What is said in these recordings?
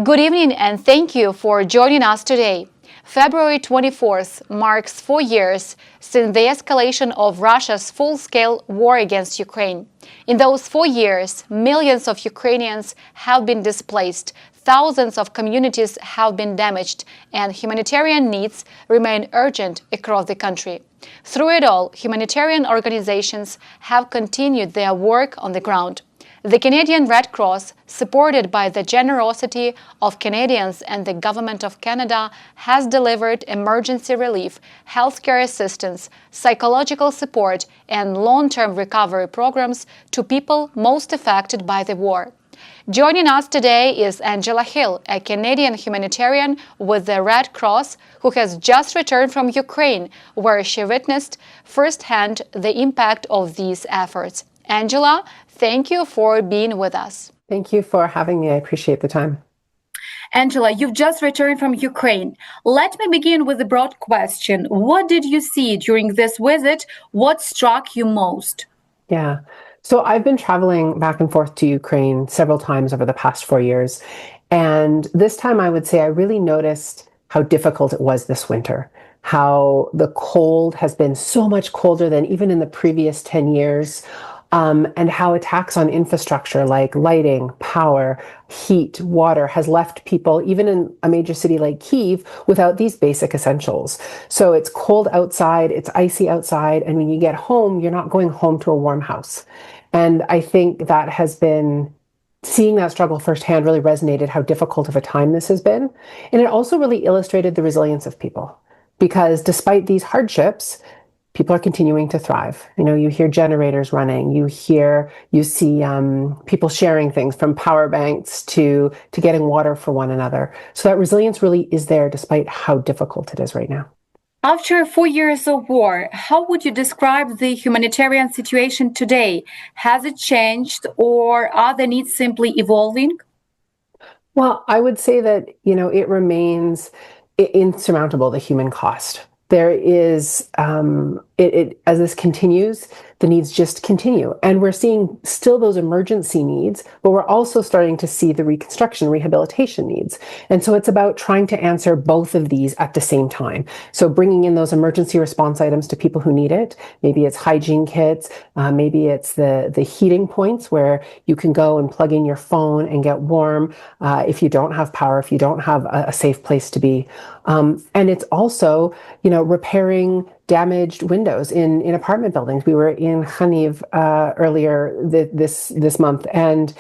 Good evening and thank you for joining us today. February 24th marks 4 years since the escalation of Russia's full-scale war against Ukraine. In those 4 years, millions of Ukrainians have been displaced, thousands of communities have been damaged, and humanitarian needs remain urgent across the country. Through it all, humanitarian organizations have continued their work on the ground. The Canadian Red Cross, supported by the generosity of Canadians and the Government of Canada, has delivered emergency relief, healthcare assistance, psychological support, and long-term recovery programs to people most affected by the war. Joining us today is Angela Hill, a Canadian humanitarian with the Red Cross, who has just returned from Ukraine, where she witnessed firsthand the impact of these efforts. Angela, thank you for being with us. Thank you for having me. I appreciate the time. Angela, you've just returned from Ukraine. Let me begin with a broad question. What did you see during this visit? What struck you most? Yeah. So I've been traveling back and forth to Ukraine several times over the past 4 years. And this time I would say I really noticed how difficult it was this winter, how the cold has been so much colder than even in the previous 10 years. And how attacks on infrastructure like lighting, power, heat, water has left people, even in a major city like Kyiv, without these basic essentials. So it's cold outside, it's icy outside, and when you get home, you're not going home to a warm house. And I think that has been, seeing that struggle firsthand really resonated how difficult of a time this has been. And it also really illustrated the resilience of people, because despite these hardships, people are continuing to thrive. You know, you hear generators running, you see people sharing things from power banks to getting water for one another. So that resilience really is there despite how difficult it is right now. After 4 years of war, how would you describe the humanitarian situation today? Has it changed, or are the needs simply evolving? Well, I would say that, it remains insurmountable, the human cost. There is, as this continues, the needs just continue. And we're seeing still those emergency needs, but we're also starting to see the reconstruction, rehabilitation needs. And so it's about trying to answer both of these at the same time. So bringing in those emergency response items to people who need it. Maybe it's hygiene kits, maybe it's the heating points where you can go and plug in your phone and get warm if you don't have power, if you don't have a safe place to be. And it's also, repairing damaged windows in apartment buildings. We were in Kharkiv earlier this month, and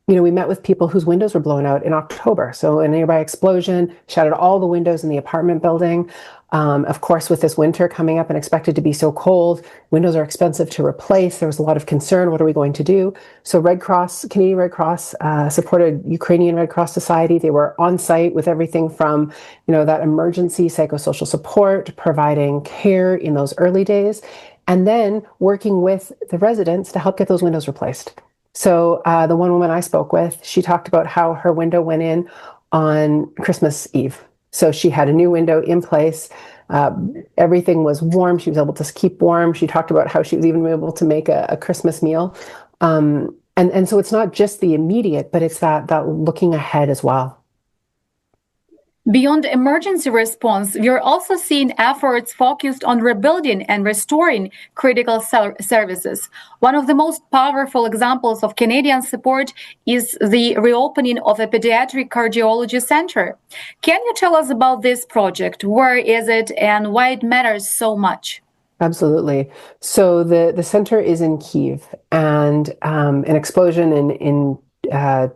we met with people whose windows were blown out in October. So a nearby explosion shattered all the windows in the apartment building. Of course, with this winter coming up and expected to be so cold, windows are expensive to replace. There was a lot of concern. What are we going to do? So Canadian Red Cross supported Ukrainian Red Cross Society. They were on site with everything from, that emergency psychosocial support, providing care in those early days, and then working with the residents to help get those windows replaced. So the one woman I spoke with, she talked about how her window went in on Christmas Eve. So she had a new window in place. Everything was warm. She was able to keep warm. She talked about how she was even able to make a Christmas meal. And so it's not just the immediate, but it's that looking ahead as well. Beyond emergency response, we are also seeing efforts focused on rebuilding and restoring critical services. One of the most powerful examples of Canadian support is the reopening of a pediatric cardiology center. Can you tell us about this project? Where is it and why it matters so much? Absolutely. So the center is in Kyiv, and an explosion in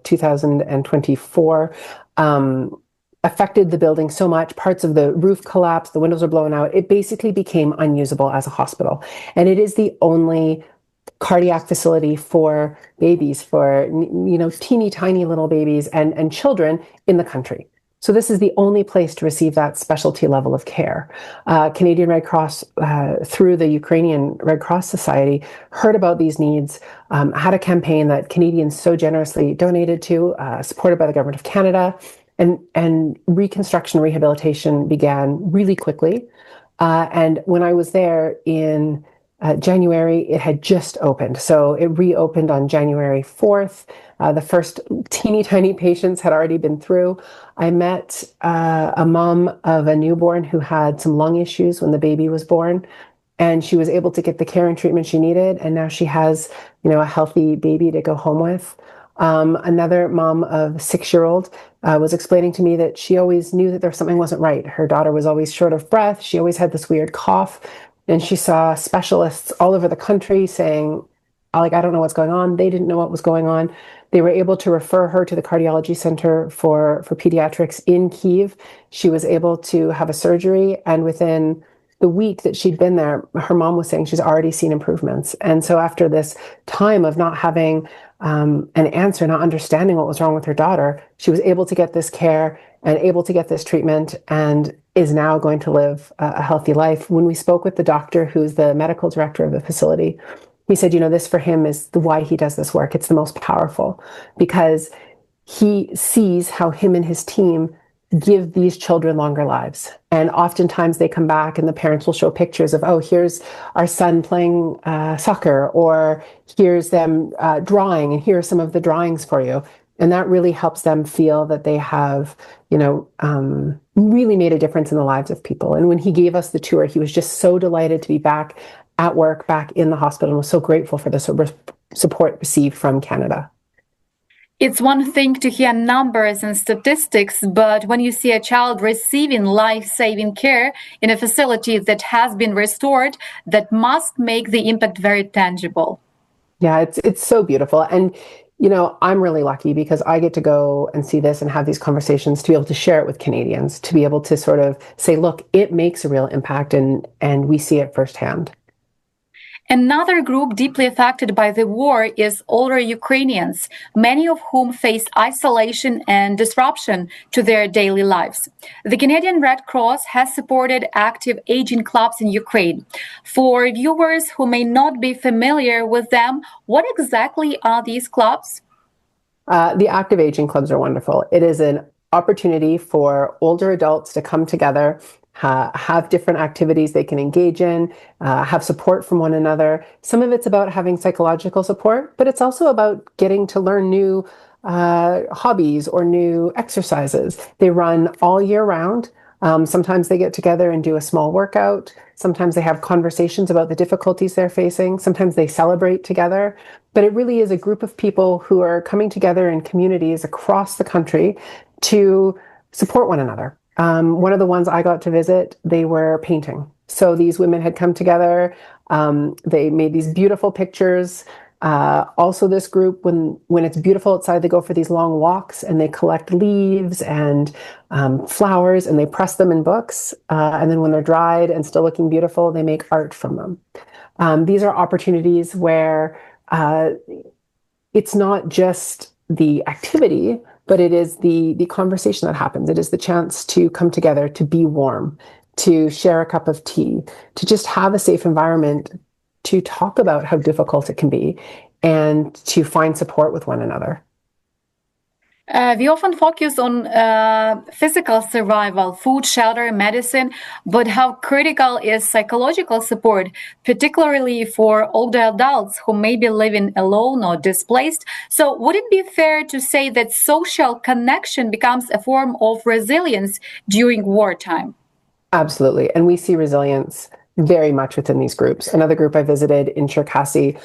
2024 affected the building so much. Parts of the roof collapsed, the windows were blown out. It basically became unusable as a hospital. And it is the only cardiac facility for babies, for, teeny tiny little babies and children in the country. So this is the only place to receive that specialty level of care. Canadian Red Cross, through the Ukrainian Red Cross Society, heard about these needs, had a campaign that Canadians so generously donated to, supported by the Government of Canada, and reconstruction rehabilitation began really quickly. And when I was there in January, it had just opened. So it reopened on January 4th. The first teeny tiny patients had already been through. I met a mom of a newborn who had some lung issues when the baby was born, and she was able to get the care and treatment she needed. And now she has, a healthy baby to go home with. Another mom of a 6-year-old was explaining to me that she always knew that something wasn't right. Her daughter was always short of breath. She always had this weird cough. And she saw specialists all over the country saying, I don't know what's going on. They didn't know what was going on. They were able to refer her to the cardiology center for pediatrics in Kyiv. She was able to have a surgery, and within the week that she'd been there, her mom was saying she's already seen improvements. And so after this time of not having an answer, not understanding what was wrong with her daughter, she was able to get this care and able to get this treatment, and is now going to live a healthy life. When we spoke with the doctor, who's the medical director of the facility, he said, this for him is why he does this work. It's the most powerful, because he sees how him and his team give these children longer lives. And oftentimes they come back and the parents will show pictures of, oh, here's our son playing soccer, or here's them drawing, and here are some of the drawings for you. And that really helps them feel that they have, really made a difference in the lives of people. And when he gave us the tour, he was just so delighted to be back at work, back in the hospital, and was so grateful for the support received from Canada. It's one thing to hear numbers and statistics, but when you see a child receiving life-saving care in a facility that has been restored, that must make the impact very tangible. Yeah, it's so beautiful. And I'm really lucky because I get to go and see this and have these conversations, to be able to share it with Canadians, to be able to sort of say, look, it makes a real impact, and we see it firsthand. Another group deeply affected by the war is older Ukrainians, many of whom face isolation and disruption to their daily lives. The Canadian Red Cross has supported active aging clubs in Ukraine. For viewers who may not be familiar with them, what exactly are these clubs? The active aging clubs are wonderful. It is an opportunity for older adults to come together, have different activities they can engage in, have support from one another. Some of it's about having psychological support, but it's also about getting to learn new hobbies or new exercises. They run all year round. Sometimes they get together and do a small workout. Sometimes they have conversations about the difficulties they're facing. Sometimes they celebrate together. But it really is a group of people who are coming together in communities across the country to support one another. One of the ones I got to visit, they were painting. So these women had come together. They made these beautiful pictures. Also, this group, when it's beautiful outside, they go for these long walks and they collect leaves and flowers, and they press them in books. And then when they're dried and still looking beautiful, they make art from them. These are opportunities where it's not just the activity, but it is the conversation that happens. It is the chance to come together, to be warm, to share a cup of tea, to just have a safe environment to talk about how difficult it can be, and to find support with one another. We often focus on physical survival, food, shelter, medicine, but how critical is psychological support, particularly for older adults who may be living alone or displaced? So would it be fair to say that social connection becomes a form of resilience during wartime? Absolutely. And we see resilience very much within these groups. Another group I visited in Cherkasy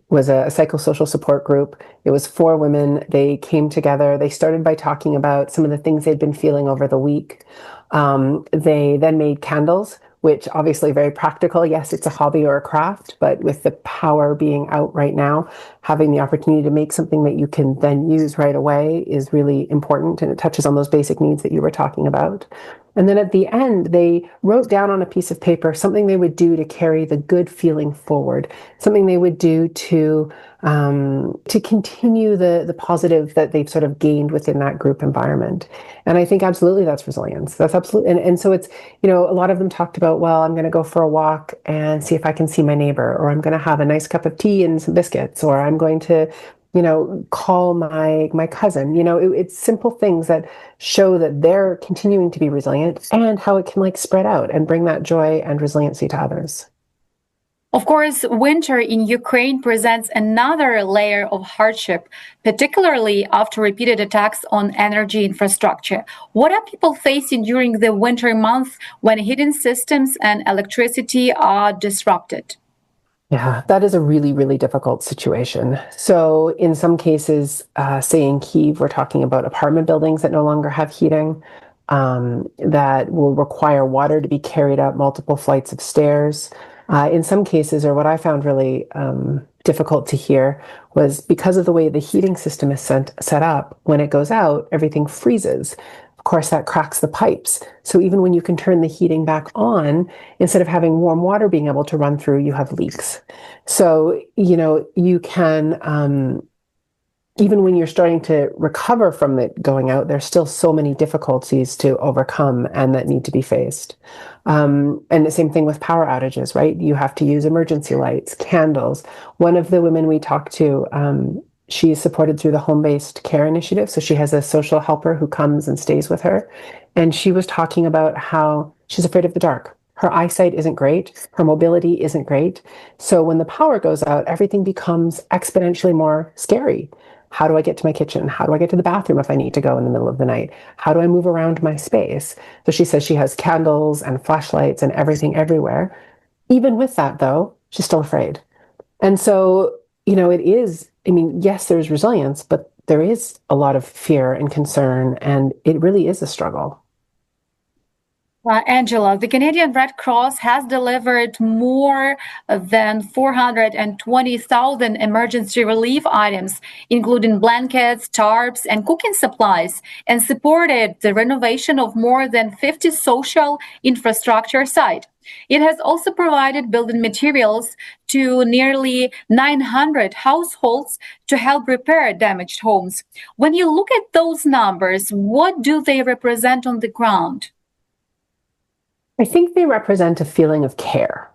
was a psychosocial support group. It was 4 women. They came together. They started by talking about some of the things they'd been feeling over the week. They then made candles, which obviously very practical. Yes, it's a hobby or a craft, but with the power being out right now, having the opportunity to make something that you can then use right away is really important, and it touches on those basic needs that you were talking about. And then at the end, they wrote down on a piece of paper something they would do to carry the good feeling forward, something they would do to continue the positive that they've sort of gained within that group environment. And I think absolutely that's resilience. That's absolutely. And so it's, a lot of them talked about, well, I'm going to go for a walk and see if I can see my neighbor, or I'm going to have a nice cup of tea and some biscuits, or I'm going to call my cousin. It's simple things that show that they're continuing to be resilient, and how it can spread out and bring that joy and resiliency to others. Of course, winter in Ukraine presents another layer of hardship, particularly after repeated attacks on energy infrastructure. What are people facing during the winter months when heating systems and electricity are disrupted? Yeah, that is a really, really difficult situation. So, in some cases, say in Kyiv, we're talking about apartment buildings that no longer have heating, that will require water to be carried up multiple flights of stairs. In some cases, or what I found really difficult to hear, was because of the way the heating system is set up, when it goes out, everything freezes. Of course, that cracks the pipes. So even when you can turn the heating back on, instead of having warm water being able to run through, you have leaks. So, you can, even when you're starting to recover from it going out, there's still so many difficulties to overcome and that need to be faced. And the same thing with power outages, right? You have to use emergency lights, candles. One of the women we talked to, she's supported through the home-based care initiative. So she has a social helper who comes and stays with her. And she was talking about how she's afraid of the dark. Her eyesight isn't great. Her mobility isn't great. So when the power goes out, everything becomes exponentially more scary. How do I get to my kitchen? How do I get to the bathroom if I need to go in the middle of the night? How do I move around my space? So she says she has candles and flashlights and everything everywhere. Even with that, though, she's still afraid. And so, it is, yes, there's resilience, but there is a lot of fear and concern, and it really is a struggle. Angela, the Canadian Red Cross has delivered more than 420,000 emergency relief items, including blankets, tarps, and cooking supplies, and supported the renovation of more than 50 social infrastructure sites. It has also provided building materials to nearly 900 households to help repair damaged homes. When you look at those numbers, what do they represent on the ground? I think they represent a feeling of care.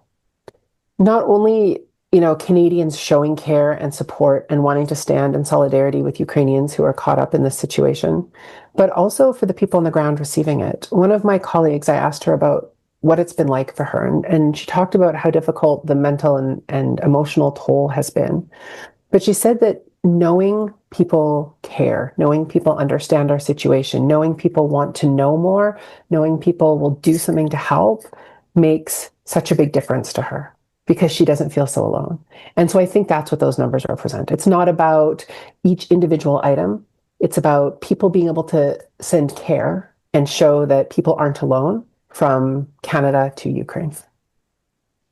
Not only, Canadians showing care and support and wanting to stand in solidarity with Ukrainians who are caught up in this situation, but also for the people on the ground receiving it. One of my colleagues, I asked her about what it's been like for her, and she talked about how difficult the mental and emotional toll has been. But she said that knowing people care, knowing people understand our situation, knowing people want to know more, knowing people will do something to help makes such a big difference to her because she doesn't feel so alone. And so I think that's what those numbers represent. It's not about each individual item. It's about people being able to send care and show that people aren't alone from Canada to Ukraine.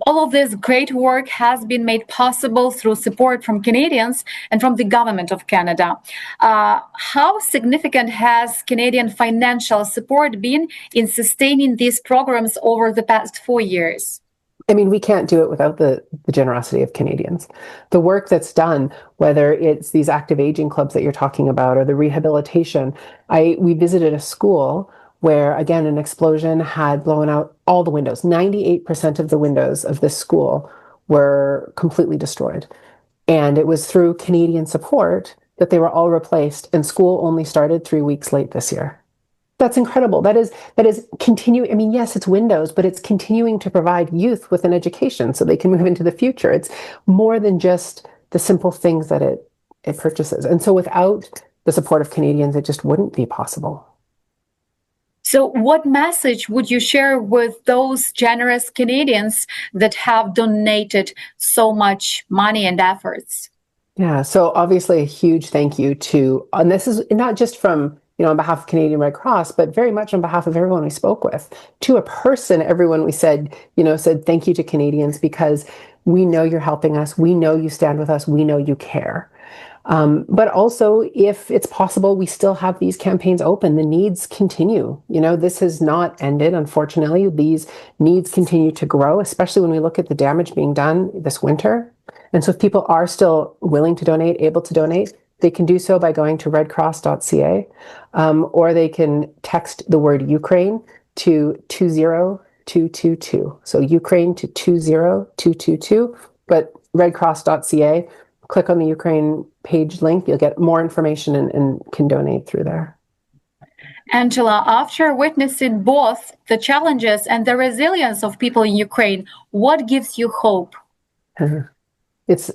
All of this great work has been made possible through support from Canadians and from the government of Canada. How significant has Canadian financial support been in sustaining these programs over the past 4 years? We can't do it without the generosity of Canadians. The work that's done, whether it's these active aging clubs that you're talking about or the rehabilitation. We visited a school where, again, an explosion had blown out all the windows. 98% of the windows of this school were completely destroyed. And it was through Canadian support that they were all replaced, and school only started 3 weeks late this year. That's incredible. That is continuing. Yes, it's windows, but it's continuing to provide youth with an education so they can move into the future. It's more than just the simple things that it purchases. And so without the support of Canadians, it just wouldn't be possible. So what message would you share with those generous Canadians that have donated so much money and efforts? Yeah, so obviously a huge thank you to, and this is not just from, on behalf of Canadian Red Cross, but very much on behalf of everyone we spoke with. To a person, everyone we said thank you to Canadians because we know you're helping us. We know you stand with us. We know you care. But also, if it's possible, we still have these campaigns open. The needs continue. This has not ended, unfortunately. These needs continue to grow, especially when we look at the damage being done this winter. And so if people are still willing to donate, able to donate, they can do so by going to redcross.ca, or they can text the word Ukraine to 20222. So Ukraine to 20222, but redcross.ca. Click on the Ukraine page link. You'll get more information and can donate through there. Angela, after witnessing both the challenges and the resilience of people in Ukraine, what gives you hope? It's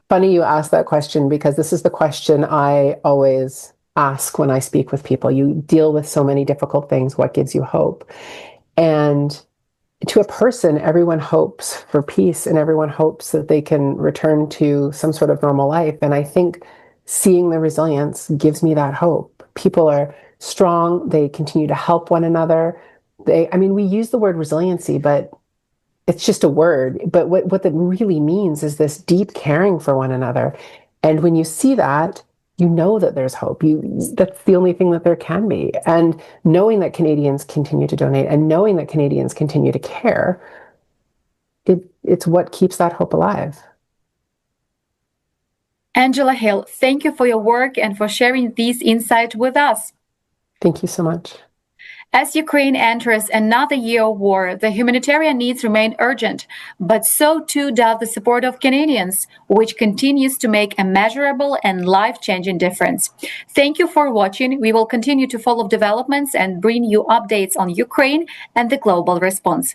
funny you ask that question because this is the question I always ask when I speak with people. You deal with so many difficult things. What gives you hope? And to a person, everyone hopes for peace and everyone hopes that they can return to some sort of normal life. And I think seeing the resilience gives me that hope. People are strong. They continue to help one another. We use the word resiliency, but it's just a word. But what that really means is this deep caring for one another. And when you see that, you know that there's hope. That's the only thing that there can be. And knowing that Canadians continue to donate and knowing that Canadians continue to care, it's what keeps that hope alive. Angela Hill, thank you for your work and for sharing these insights with us. Thank you so much. As Ukraine enters another year of war, the humanitarian needs remain urgent, but so too does the support of Canadians, which continues to make a measurable and life-changing difference. Thank you for watching. We will continue to follow developments and bring you updates on Ukraine and the global response.